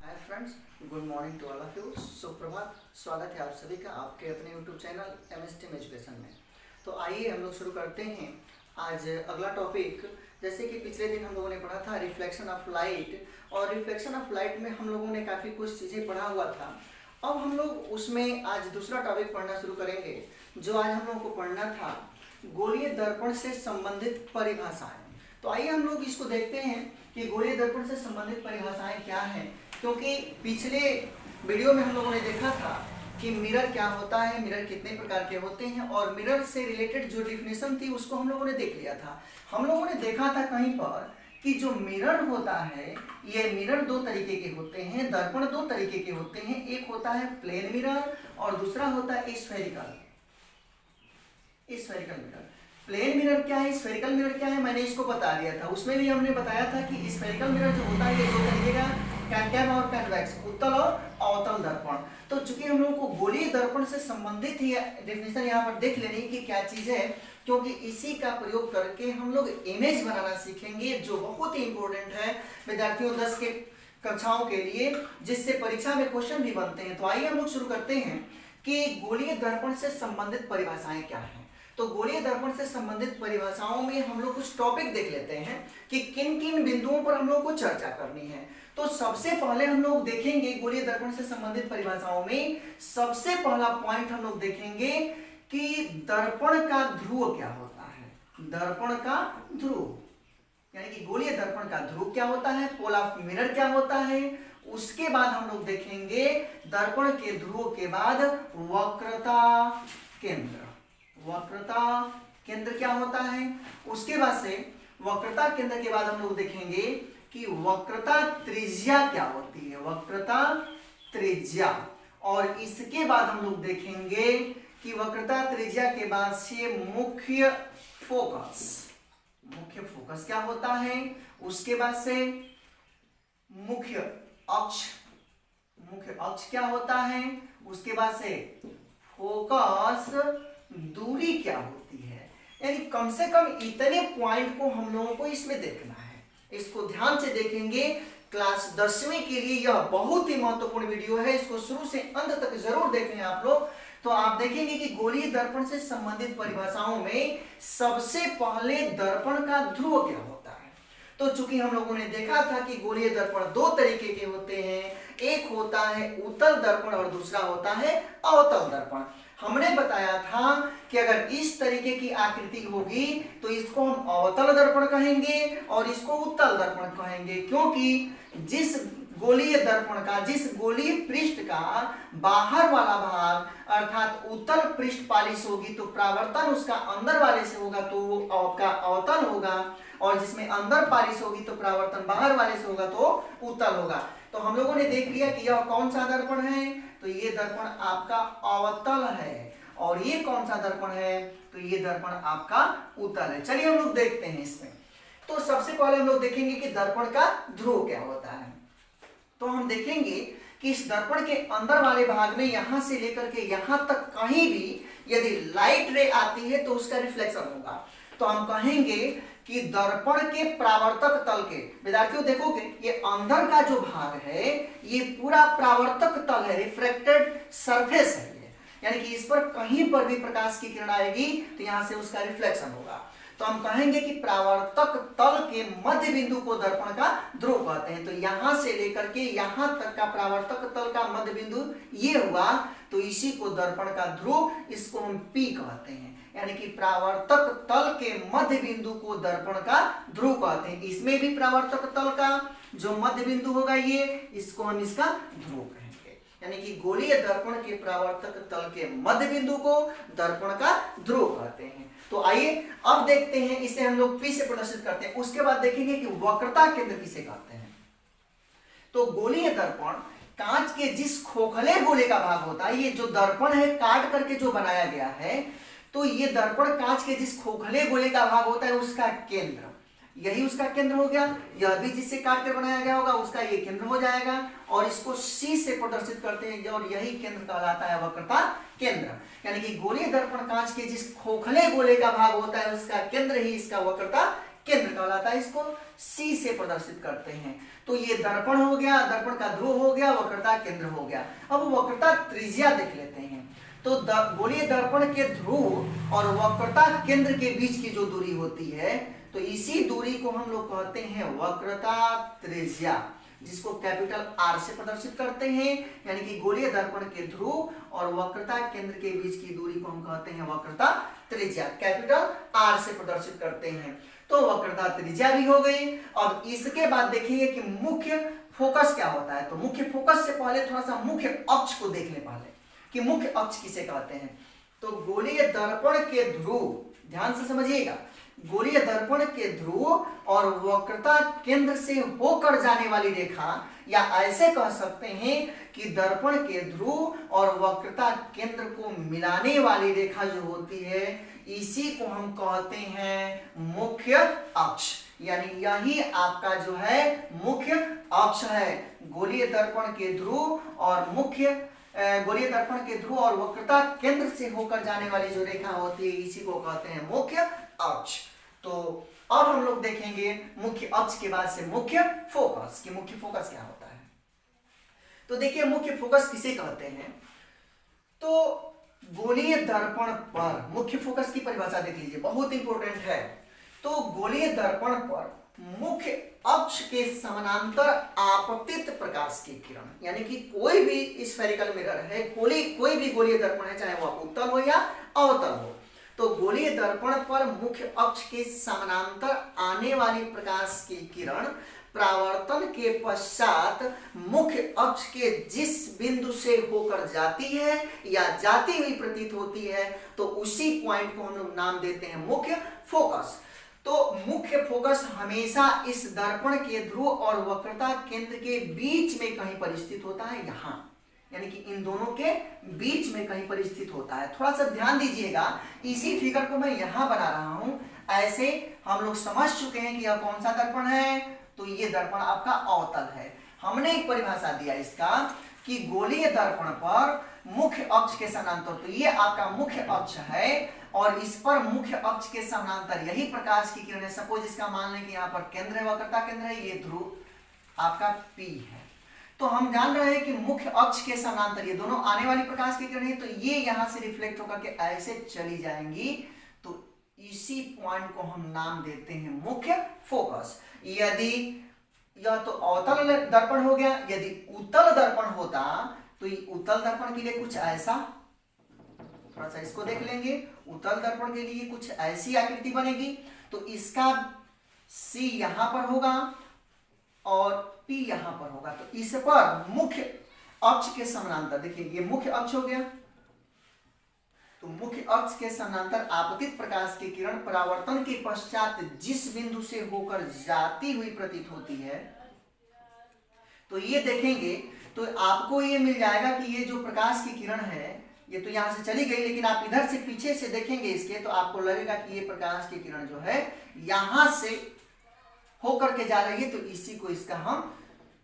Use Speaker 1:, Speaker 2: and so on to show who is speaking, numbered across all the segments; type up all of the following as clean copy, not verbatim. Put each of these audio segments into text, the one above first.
Speaker 1: Hi friends, good morning to all of you. सुप्रभात, स्वागत है आप सभी का आपके अपने यूट्यूब चैनल एमएसटीएम एजुकेशन में। तो आइए हम लोग शुरू करते हैं आज अगला टॉपिक। जैसे कि पिछले दिन हम लोगों ने पढ़ा था रिफ्लेक्शन ऑफ लाइट, और रिफ्लेक्शन ऑफ लाइट में हम लोगों ने काफ़ी कुछ चीज़ें पढ़ा हुआ था। अब हम लोग उसमें आज दूसरा टॉपिक पढ़ना शुरू करेंगे। जो आज हम लोगों को पढ़ना था गोलीय दर्पण से संबंधित परिभाषाएं। तो आइए हम लोग इसको देखते हैं कि गोलीय दर्पण से संबंधित परिभाषाएं क्या हैं, क्योंकि पिछले वीडियो में हम लोगों ने देखा था कि मिरर क्या होता है, मिरर कितने प्रकार के होते हैं, और मिरर से रिलेटेड जो डिफिनेशन थी उसको हम लोगों ने देख लिया था। हम लोगों ने देखा था कहीं पर कि जो मिरर होता है, ये मिरर दो तरीके के होते हैं, दर्पण दो तरीके के होते हैं। एक होता है प्लेन मिरर और दूसरा होता है स्फेरिकल मिरर। प्लेन मिरर क्या है, स्फेरिकल मिरर क्या है, मैंने इसको बता दिया था। उसमें भी हमने बताया था कि स्फेरिकल मिरर जो होता है ये दो तरीके का, कैनकेव और कन्वेक्स, उत्तल और अवतल दर्पण। तो चूंकि हम लोगों को गोलीय दर्पण से संबंधित ही डेफिनेशन यहाँ पर देख लेनी कि क्या चीज है, क्योंकि इसी का प्रयोग करके हम लोग इमेज बनाना सीखेंगे, जो बहुत ही इंपॉर्टेंट है विद्यार्थियों 10 के कक्षाओं के लिए, जिससे परीक्षा में क्वेश्चन भी बनते हैं। तो आइए हम लोग शुरू करते हैं कि गोलीय दर्पण से संबंधित परिभाषाएं क्या हैं। तो गोलीय दर्पण से संबंधित परिभाषाओं में हम लोग कुछ टॉपिक देख लेते हैं कि किन किन बिंदुओं पर हम लोग को चर्चा करनी है। तो सबसे पहले हम लोग देखेंगे गोलीय दर्पण से संबंधित परिभाषाओं में सबसे पहला पॉइंट हम लोग देखेंगे कि दर्पण का ध्रुव क्या होता है। दर्पण का ध्रुव यानी कि गोलीय दर्पण का ध्रुव क्या होता है, पोल ऑफ मिरर क्या होता है। उसके बाद हम लोग देखेंगे दर्पण के ध्रुव के बाद वक्रता केंद्र। वक्रता केंद्र क्या होता है। उसके बाद से वक्रता केंद्र के बाद हम लोग देखेंगे कि वक्रता त्रिज्या क्या होती है, वक्रता त्रिज्या। और इसके बाद हम लोग देखेंगे कि वक्रता त्रिज्या के बाद से मुख्य फोकस क्या होता है। उसके बाद से मुख्य अक्ष क्या होता है। उसके बाद से फोकस दूरी क्या होती है। यानी कम से कम इतने पॉइंट को हम लोगों को इसमें देखना है। इसको ध्यान से देखेंगे। क्लास 10वीं के लिए यह बहुत ही महत्वपूर्ण वीडियो है, इसको शुरू से अंत तक जरूर देखें आप लोग। तो आप देखेंगे कि गोलीय दर्पण से संबंधित परिभाषाओं में सबसे पहले दर्पण का ध्रुव क्या होता है। तो चूंकि हम लोगों ने देखा था कि गोलीय दर्पण दो तरीके के होते हैं, एक होता है उत्तल दर्पण और दूसरा होता है अवतल दर्पण। हमने बताया था कि अगर इस तरीके की आकृति होगी तो इसको हम अवतल दर्पण कहेंगे और इसको उत्तल दर्पण कहेंगे, क्योंकि जिस गोलीय दर्पण का, जिस गोलीय पृष्ठ का बाहर वाला भाग अर्थात उत्तल पृष्ठ पालिश होगी तो परावर्तन उसका अंदर वाले से होगा तो वो आपका अवतल होगा, और जिसमें अंदर पालिश होगी तो परावर्तन बाहर वाले से होगा तो उत्तल होगा। तो हम लोगों ने देख लिया कि यह कौन सा दर्पण है, तो ये दर्पण आपका अवतल है, और ये कौन सा दर्पण है, तो ये दर्पण आपका उत्तल है। चलिए हम लोग देखते हैं इसमें। तो सबसे पहले हम लोग देखेंगे कि दर्पण का ध्रुव क्या होता है। तो हम देखेंगे कि इस दर्पण के अंदर वाले भाग में यहां से लेकर के यहां तक कहीं भी यदि लाइट रे आती है तो उसका रिफ्लेक्शन होगा। तो हम कहेंगे कि दर्पण के परावर्तक तल के, विद्यार्थियों देखोगे ये अंदर का जो भाग है ये पूरा परावर्तक तल है, रिफ्रेक्टेड सरफेस है ये। यानी कि इस पर कहीं पर भी प्रकाश की किरण आएगी तो यहां से उसका रिफ्लेक्शन होगा। तो हम कहेंगे कि परावर्तक तल के मध्य बिंदु को दर्पण का ध्रुव कहते हैं। तो यहां से लेकर के यहां तक का परावर्तक तल का मध्य बिंदु ये हुआ, तो इसी को दर्पण का ध्रुव, इसको हम P कहते हैं। यानी कि परावर्तक तल के मध्य बिंदु को दर्पण का ध्रुव कहते हैं। इसमें भी परावर्तक तल का जो मध्य बिंदु होगा ये, इसको हम इसका ध्रुव कहेंगे। यानी कि गोलीय दर्पण के परावर्तक तल के मध्य बिंदु को दर्पण का ध्रुव कहते हैं। तो आइए अब देखते हैं, इसे हम लोग P से प्रदर्शित करते हैं। उसके बाद देखेंगे कि वक्रता केंद्र किसे कहते हैं। तो गोलीय दर्पण कांच के जिस खोखले गोले का भाग होता है, ये जो दर्पण है काट करके जो बनाया गया है, तो ये दर्पण कांच के जिस खोखले गोले का भाग होता है उसका केंद्र, यही उसका केंद्र हो गया। यह भी जिससे काट कर बनाया गया होगा उसका ये केंद्र हो जाएगा, और इसको C से प्रदर्शित करते हैं, और यही केंद्र कहलाता है वक्रता केंद्र। यानी कि गोलीय दर्पण कांच के जिस खोखले गोले का भाग होता है उसका केंद्र ही इसका वक्रता केंद्र कहलाता है, इसको C से प्रदर्शित करते हैं। तो ये दर्पण हो गया, दर्पण का ध्रुव हो गया, वक्रता केंद्र हो गया। अब वक्रता त्रिज्या देख लेते हैं। तो गोलीय दर्पण के ध्रुव और वक्रता केंद्र के बीच की जो दूरी होती है, तो इसी दूरी को हम लोग कहते हैं वक्रता त्रिज्या, जिसको कैपिटल R से प्रदर्शित करते हैं। यानी कि गोलीय दर्पण के ध्रुव और वक्रता केंद्र के बीच की दूरी को हम कहते हैं वक्रता त्रिज्या, कैपिटल R से प्रदर्शित करते हैं। तो वक्रता त्रिज्या भी हो गई। अब इसके बाद देखेंगे कि मुख्य फोकस क्या होता है। तो मुख्य फोकस से पहले थोड़ा सा मुख्य अक्ष को देख ले पहले कि मुख्य अक्ष किसे कहते हैं। तो गोलीय दर्पण के ध्रुव, ध्यान से समझिएगा, गोलीय दर्पण के ध्रुव और वक्रता केंद्र से होकर जाने वाली रेखा, या ऐसे कह सकते हैं कि दर्पण के ध्रुव और वक्रता केंद्र को मिलाने वाली रेखा जो होती है, इसी को हम कहते हैं मुख्य अक्ष। यानी यही आपका जो है मुख्य अक्ष है। गोलीय दर्पण के ध्रुव और गोलीय दर्पण के ध्रुव और वक्रता केंद्र से होकर जाने वाली जो रेखा होती है, इसी को कहते हैं मुख्य अक्ष। तो अब हम लोग देखेंगे मुख्य अक्ष के बाद से मुख्य फोकस कि मुख्य फोकस क्या होता है। तो देखिए मुख्य फोकस किसे कहते हैं। तो गोलीय दर्पण पर मुख्य फोकस की परिभाषा देख लीजिए, बहुत इंपॉर्टेंट है। तो गोलीय दर्पण पर मुख्य अक्ष के समानांतर आपतित प्रकाश की किरण, यानी कि कोई भी स्फेरिकल मिरर है, कोई भी गोलीय दर्पण है, चाहे वह उत्तल हो या अवतल हो, तो गोलीय दर्पण पर मुख्य अक्ष के समानांतर आने वाली प्रकाश की किरण परावर्तन के पश्चात मुख्य अक्ष के जिस बिंदु से होकर जाती है या जाती हुई प्रतीत होती है, तो उसी पॉइंट को हम लोग नाम देते हैं मुख्य फोकस। तो मुख्य फोकस हमेशा इस दर्पण के ध्रुव और वक्रता केंद्र के बीच में कहीं पर स्थित होता है, यहाँ, यानी कि इन दोनों के बीच में कहीं पर स्थित होता है। थोड़ा सा ध्यान दीजिएगा, इसी फिगर को मैं यहाँ बना रहा हूं। ऐसे हम लोग समझ चुके हैं कि यह कौन सा दर्पण है। तो ये दर्पण आपका अवतल है। हमने एक परिभाषा दिया इसका कि गोलीय दर्पण पर मुख्य अक्ष के समानांतर, तो ये आपका मुख्य अक्ष है और इस पर मुख्य अक्ष के समानांतर यही प्रकाश की किरण है। सपोज इसका मान लें कि यहाँ पर केंद्र है, वक्रता केंद्र है, ये ध्रुव आपका P है। तो हम जान रहे हैं कि मुख्य अक्ष के समानांतर ये दोनों आने वाली प्रकाश की किरण है, तो ये यहां से रिफ्लेक्ट होकर के ऐसे चली जाएंगी। तो इसी पॉइंट को हम नाम देते हैं मुख्य फोकस। यदि यह तो अवतल दर्पण हो गया, यदि उत्तल दर्पण होता तो उत्तल दर्पण के लिए कुछ ऐसा, थोड़ा सा इसको देख लेंगे। उत्तल दर्पण के लिए कुछ ऐसी आकृति बनेगी। तो इसका C यहां पर होगा और P यहां पर होगा। तो इस पर मुख्य अक्ष के समानांतर, देखिए ये मुख्य अक्ष हो गया, तो मुख्य अक्ष के समानांतर आपतित प्रकाश की किरण परावर्तन के पश्चात जिस बिंदु से होकर जाती हुई प्रतीत होती है, तो ये देखेंगे तो आपको ये मिल जाएगा कि ये जो प्रकाश की किरण है ये तो यहां से चली गई, लेकिन आप इधर से पीछे से देखेंगे इसके, तो आपको लगेगा कि ये प्रकाश की किरण जो है यहां से होकर के जा रही है। तो इसी को इसका हम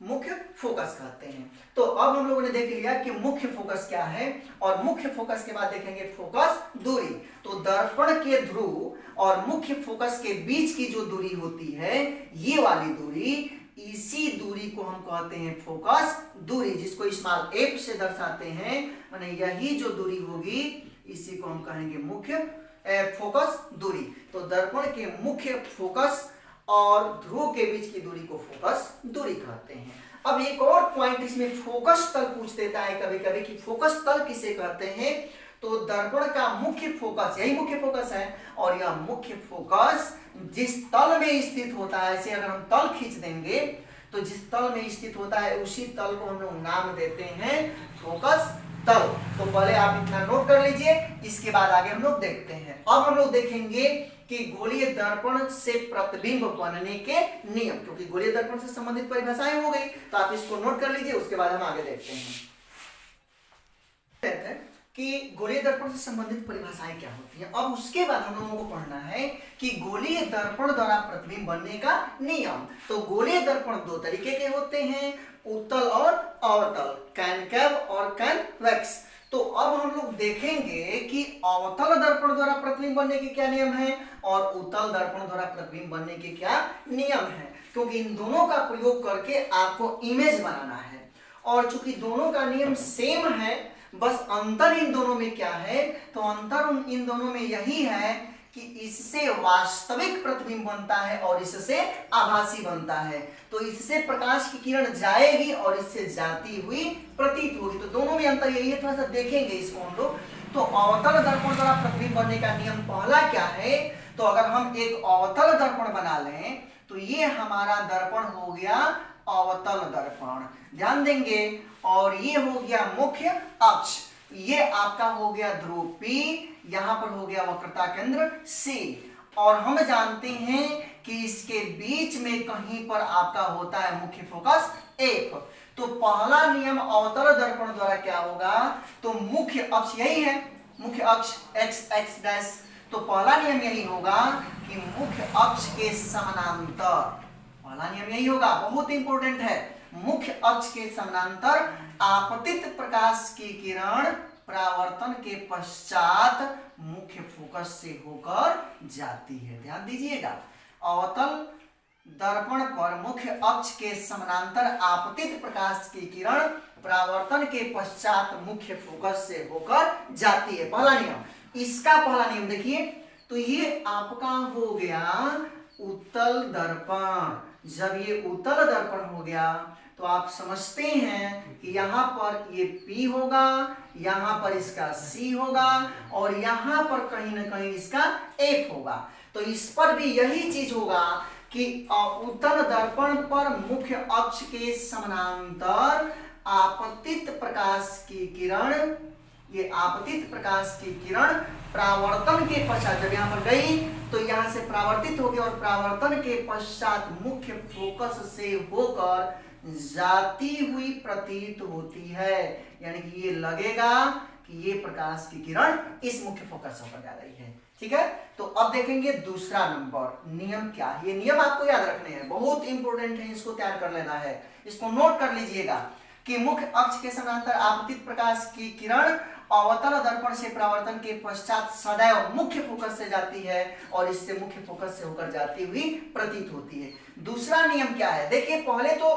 Speaker 1: मुख्य फोकस कहते हैं। तो अब हम लोगों ने देख लिया कि मुख्य फोकस क्या है, और मुख्य फोकस के बाद देखेंगे फोकस दूरी। तो दर्पण के ध्रुव और मुख्य फोकस के बीच की जो दूरी होती है, ये वाली दूरी, इसी दूरी को हम कहते हैं फोकस दूरी, जिसको स्मॉल f से दर्शाते हैं। माने यही जो दूरी होगी इसी को हम कहेंगे मुख्य फोकस दूरी। तो दर्पण के मुख्य फोकस और ध्रुव के बीच की दूरी को फोकस दूरी कहते हैं। अब एक और पॉइंट इसमें फोकस तल पूछ देता है कभी कभी कि फोकस तल किसे कहते हैं। तो दर्पण का मुख्य फोकस, यही मुख्य फोकस है, और यह मुख्य फोकस जिस तल में स्थित होता है, ऐसे अगर हम तल खींच देंगे तो जिस तल में स्थित होता है उसी तल को हम लोग नाम देते हैं फोकस तल। तो पहले आप इतना नोट कर लीजिए, इसके बाद आगे हम लोग देखते हैं। अब हम लोग देखेंगे कि गोलीय दर्पण से प्रतिबिंब बनने के नियम, क्योंकि गोलीय दर्पण से संबंधित परिभाषाएं हो गई, तो आप इसको नोट कर लीजिए, उसके बाद हम आगे देखते हैं कि गोलीय दर्पण से संबंधित परिभाषाएं क्या होती हैं। अब उसके बाद हम लोगों को पढ़ना है कि गोलीय दर्पण द्वारा प्रतिबिंब बनने का नियम। तो गोलीय दर्पण दो तरीके के होते हैं, उत्तल और अवतल, कॉनकेव और कॉन्वेक्स। तो अब हम लोग देखेंगे कि अवतल दर्पण द्वारा प्रतिबिंब बनने के क्या नियम है और उत्तल दर्पण द्वारा प्रतिबिंब बनने के क्या नियम है, क्योंकि इन दोनों का प्रयोग करके आपको इमेज बनाना है। और चूंकि दोनों का नियम सेम है, बस अंतर इन दोनों में क्या है, तो अंतर इन दोनों में यही है कि इससे वास्तविक प्रतिबिंब बनता है और इससे आभासी बनता है। तो इससे प्रकाश की किरण जाएगी और इससे जाती हुई प्रतीत होगी। तो दोनों में अंतर यही है, थोड़ा सा देखेंगे इसको हम लोग। तो अवतल दर्पण द्वारा प्रतिबिंब बनने का नियम पहला क्या है, तो अगर हम एक अवतल दर्पण बना लें तो ये हमारा दर्पण हो गया अवतल दर्पण, ध्यान देंगे। और ये हो गया मुख्य अक्ष, ये आपका हो गया ध्रुव P, यहां पर हो गया वक्रता केंद्र C। और हम जानते हैं कि इसके बीच में कहीं पर आपका होता है मुख्य फोकस F। तो पहला नियम अवतल दर्पण द्वारा क्या होगा, तो मुख्य अक्ष यही है, मुख्य अक्ष x डैश। तो पहला नियम यही होगा कि मुख्य अक्ष के समानांतर, पहला नियम यही होगा, बहुत इंपॉर्टेंट है। मुख्य अक्ष के समानांतर आपतित प्रकाश की किरण परावर्तन के पश्चात मुख्य फोकस से होकर जाती है, ध्यान दीजिएगा। अवतल दर्पण पर मुख्य अक्ष के समानांतर आपतित प्रकाश की किरण परावर्तन के पश्चात मुख्य फोकस से होकर जाती है, पहला नियम। इसका पहला नियम देखिए, तो ये आपका हो गया उत्तल दर्पण। जब ये उत्तल दर्पण हो गया तो आप समझते हैं कि यहाँ पर ये P होगा, यहाँ पर इसका C होगा और यहाँ पर कहीं ना कहीं इसका F होगा। तो इस पर भी यही चीज होगा कि उत्तल दर्पण पर मुख्य अक्ष के समानांतर आपतित प्रकाश की किरण, ये आपतित प्रकाश की किरण परावर्तन के पश्चात जब यहाँ पर गई तो यहाँ से परावर्तित हो गया और परावर्तन के पश्चात मुख्य फोकस से होकर जाती हुई प्रतीत होती है। यानी कि ये लगेगा कि ये प्रकाश की किरण इस मुख्य फोकस से होकर जा रही है, ठीक है। तो अब देखेंगे दूसरा नंबर नियम क्या है। ये नियम आपको याद रखने हैं, बहुत इंपॉर्टेंट है, इसको तैयार कर लेना है, इसको नोट कर लीजिएगा कि मुख्य अक्ष के समानांतर आपतित प्रकाश की किरण अवतल दर्पण से परावर्तन के पश्चात सदैव मुख्य फोकस से जाती है और इससे मुख्य फोकस से होकर जाती हुई प्रतीत होती है। दूसरा नियम क्या है, देखिए पहले तो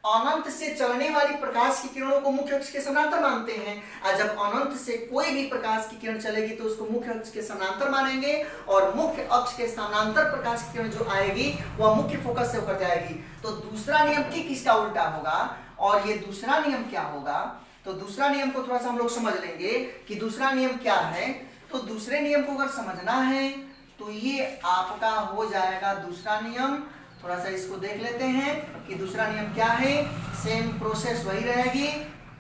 Speaker 1: अनंत से चलने वाली प्रकाश की किरणों को मुख्य अक्ष के समानांतर मानते हैं, और जब अनंत से कोई भी प्रकाश की किरण चलेगी तो उसको मुख्य अक्ष के समानांतर मानेंगे और मुख्य अक्ष के समानांतर प्रकाश की किरण जो आएगी वह मुख्य फोकस से होकर जाएगी। तो दूसरा नियम ठीक इसका उल्टा होगा। और ये दूसरा नियम क्या होगा, तो दूसरा नियम को थोड़ा सा हम लोग समझ लेंगे कि दूसरा नियम क्या है। तो दूसरे नियम को अगर समझना है तो ये आपका हो जाएगा दूसरा नियम। थोड़ा सा इसको देख लेते हैं कि दूसरा नियम क्या है। सेम प्रोसेस वही रहेगी,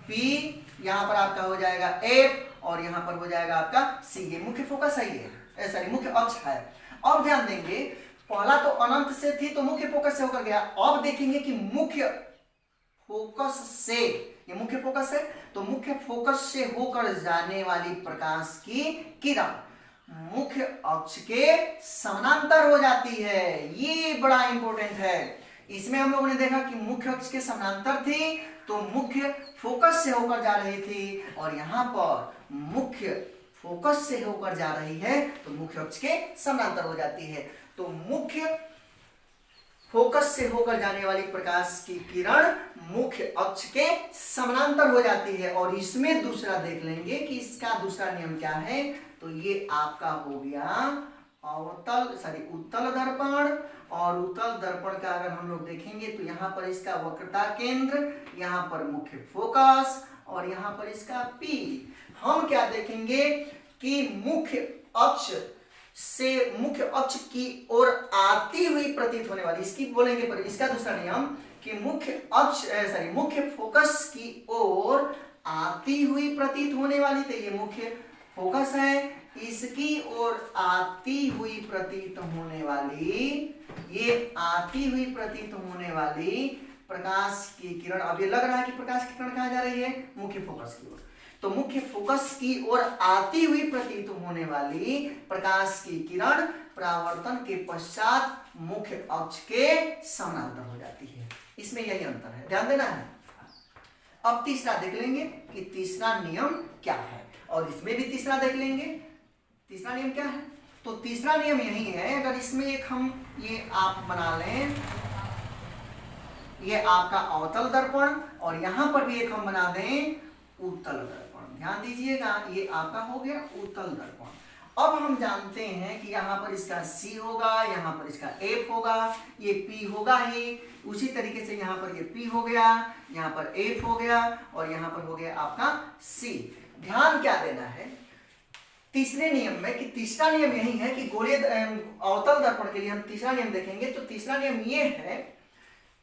Speaker 1: P यहाँ पर आपका हो जाएगा F और यहाँ पर हो जाएगा आपका C। ये मुख्य फोकस है, ये सॉरी मुख्य अक्ष है। अब ध्यान देंगे, पहला तो अनंत से थी तो मुख्य फोकस से होकर गया। अब देखेंगे कि मुख्य फोकस से, ये मुख्य फोकस है तो मुख्य फोकस से होकर जाने वाली प्रकाश की किरण मुख्य अक्ष के समानांतर हो जाती है। ये बड़ा इंपॉर्टेंट है। इसमें हम लोगों ने देखा कि मुख्य अक्ष के समानांतर थी तो मुख्य फोकस से होकर जा रही थी, और यहाँ पर मुख्य फोकस से होकर जा रही है तो मुख्य अक्ष के समानांतर हो जाती है। तो मुख्य फोकस से होकर जाने वाली प्रकाश की किरण मुख्य अक्ष के समानांतर हो जाती है। और इसमें दूसरा देख लेंगे कि इसका दूसरा नियम क्या है। तो ये आपका हो गया उत्तल दर्पण। और उत्तल दर्पण का अगर हम लोग देखेंगे तो यहाँ पर इसका वक्रता केंद्र, यहाँ पर मुख्य फोकस और यहाँ पर इसका P। हम क्या देखेंगे कि मुख्य अक्ष की ओर आती हुई प्रतीत होने वाली, इसकी बोलेंगे पर इसका दूसरा नियम कि मुख्य फोकस की ओर आती हुई प्रतीत होने वाली, तो ये मुख्य फोकस है, इसकी ओर आती हुई प्रतीत होने वाली, ये आती हुई प्रतीत होने वाली प्रकाश की किरण। अब ये लग रहा है कि प्रकाश की किरण कहाँ जा रही है, मुख्य फोकस की ओर। तो मुख्य फोकस की ओर आती हुई प्रतीत होने वाली प्रकाश की किरण परावर्तन के पश्चात मुख्य अक्ष के समानांतर हो जाती है। इसमें यही अंतर है, ध्यान देना है। अब तीसरा देख लेंगे कि तीसरा नियम क्या है, और इसमें भी तीसरा देख लेंगे तीसरा नियम क्या है। तो तीसरा नियम यही है, अगर इसमें एक हम ये आप बना लें, ये आपका अवतल दर्पण, और यहां पर भी एक हम बना दें उत्तल दर्पण। ध्यान दीजिएगा, ये आपका हो गया उत्तल दर्पण। अब हम जानते हैं कि यहाँ पर इसका C होगा, यहाँ पर इसका F होगा, ये P होगा ही। उसी तरीके से यहाँ पर ये P हो गया, यहाँ पर F हो गया, और यहाँ पर हो गया आपका C। ध्यान क्या देना है तीसरे नियम में, कि तीसरा नियम यही है कि गोलीय अवतल दर्पण के लिए हम तीसरा नियम देखेंगे। तो तीसरा नियम ये है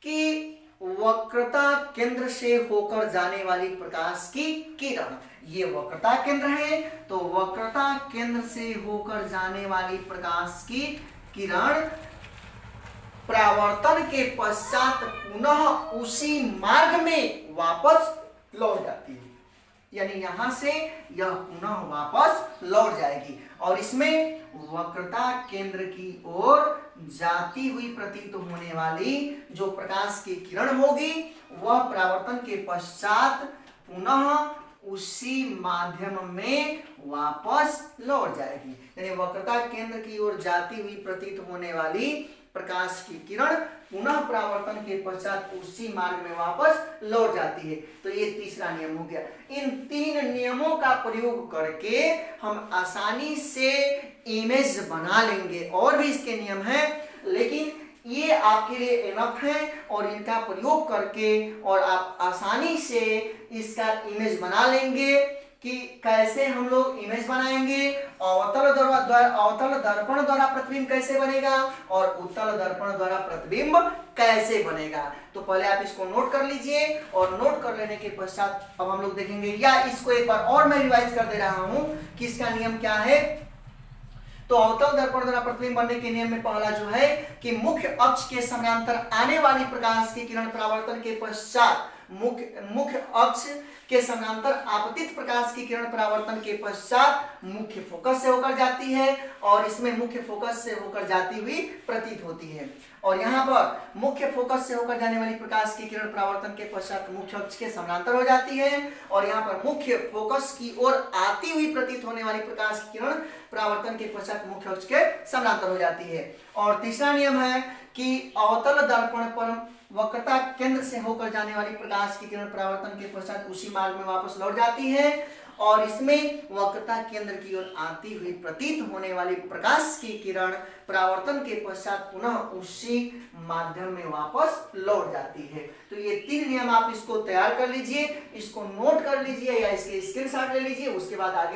Speaker 1: कि वक्रता केंद्र से होकर जाने वाली प्रकाश की किरण, ये वक्रता केंद्र है, तो वक्रता केंद्र से होकर जाने वाली प्रकाश की किरण परावर्तन के पश्चात पुनः उसी मार्ग में वापस लौट जाती है, यानी यहां से यह पुनः वापस लौट जाएगी, और इसमें वक्रता केंद्र की ओर जाती हुई प्रतीत होने वाली जो प्रकाश की किरण होगी वह परावर्तन के पश्चात पुनः उसी माध्यम में वापस लौट जाएगी। यानी वक्रता केंद्र की ओर जाती हुई प्रतीत होने वाली प्रकाश की किरण पुनः परावर्तन के पश्चात उसी मार्ग में वापस लौट जाती है। तो ये तीसरा नियम हो गया। इन तीन नियमों का प्रयोग करके हम आसानी से इमेज बना लेंगे। और भी इसके नियम हैं, लेकिन ये आपके लिए इनफ है, और इनका प्रयोग करके और आप आसानी से इसका इमेज बना लेंगे। कि कैसे हम लोग इमेज बनाएंगे, अवतल दर्पण द्वारा प्रतिबिंब कैसे बनेगा, और उत्तल दर्पण द्वारा प्रतिबिंब कैसे बनेगा। तो पहले आप इसको नोट कर लीजिए, और नोट कर लेने के पश्चात अब हम लोग देखेंगे, या इसको एक बार और मैं रिवाइज कर दे रहा हूं कि इसका नियम क्या है। तो अवतल दर्पण द्वारा प्रतिबिंब बनने के नियम में पहला जो है कि मुख्य अक्ष के समानांतर आने वाली प्रकाश की किरण परावर्तन के पश्चात मुख्य अक्ष के समानांतर आपतित प्रकाश की किरण परावर्तन के पश्चात मुख्य फोकस से होकर जाती है, और इसमें मुख्य फोकस से होकर जाती हुई प्रतीत होती है। और यहाँ पर मुख्य फोकस से होकर जाने वाली प्रकाश की किरण परावर्तन के पश्चात मुख्य अक्ष के समानांतर हो जाती है, और यहाँ पर मुख्य फोकस की ओर आती हुई प्रतीत होने वाली प्रकाश की किरण परावर्तन के पश्चात मुख्य अक्ष के समानांतर हो जाती है। और तीसरा नियम है कि अवतल दर्पण पर वक्रता केंद्र से होकर जाने वाली प्रकाश की किरण परावर्तन के पश्चात उसी मार्ग में वापस लौट जाती है, और इसमें वक्रता केंद्र की ओर आती हुई प्रतीत होने वाली प्रकाश की किरण परावर्तन के पश्चात पुनः उसी माध्यम में वापस लौट जाती है। तो ये तीन नियम आप इसको तैयार कर लीजिए, इसको नोट कर लीजिए, या इसके स्क्रीनशॉट ले लीजिए, उसके बाद आगे